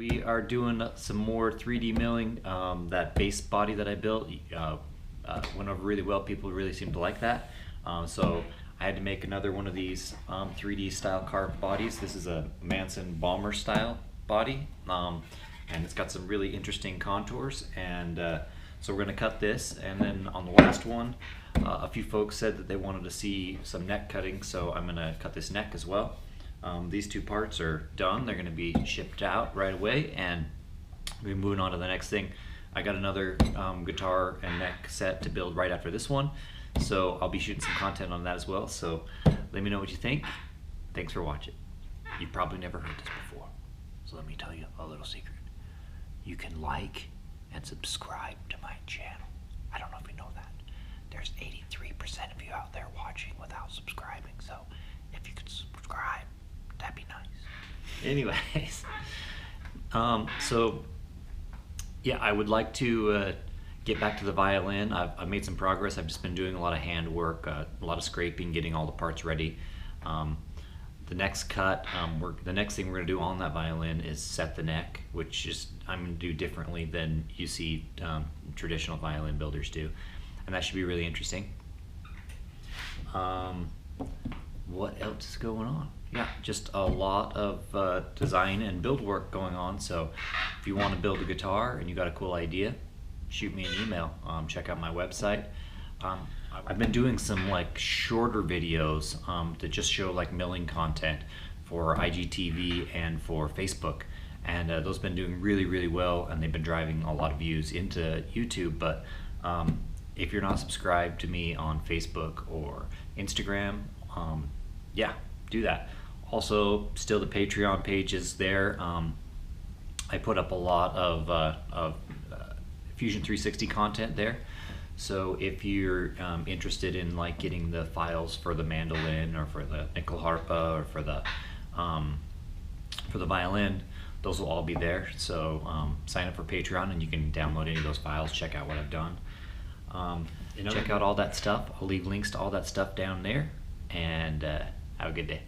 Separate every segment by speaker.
Speaker 1: We are doing some more 3D milling. That base body that I built went over really well. People really seem to like that. So I had to make another one of these 3D style carved bodies. This is a Manson Bomber style body. And it's got some really interesting contours. And so we're going to cut this. And then on the last one, a few folks said that they wanted to see some neck cutting. So I'm going to cut this neck as well. These two parts are done. They're going to be shipped out right away, and we're moving on to the next thing. I got another guitar and neck set to build right after this one, so I'll be shooting some content on that as well. So let me know what you think. Thanks for watching. You've probably never heard this before, so let me tell you a little secret. You can like and subscribe to my channel. I don't know if you know that. There's 83% of you out there watching without subscribing, so if you could subscribe, that'd be nice. Anyways, so yeah, I would like to get back to the violin. I've made some progress. I've just been doing a lot of hand work, a lot of scraping, getting all the parts ready. The next cut, the next thing we're going to do on that violin is set the neck, which is I'm going to do differently than you see traditional violin builders do, and that should be really interesting. What else is going on? Yeah, just a lot of design and build work going on. So if you want to build a guitar and you got a cool idea, shoot me an email. Check out my website. I've been doing some like shorter videos that just show like milling content for IGTV and for Facebook, and those have been doing really well, and they've been driving a lot of views into YouTube. But if you're not subscribed to me on Facebook or Instagram, yeah, do that. Also, still the Patreon page is there. I put up a lot of Fusion 360 content there. So if you're interested in like getting the files for the mandolin or for the nickel harpa or for the violin, those will all be there. So sign up for Patreon and you can download any of those files, check out what I've done. Check out all that stuff. I'll leave links to all that stuff down there, and have a good day.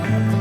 Speaker 2: Bye.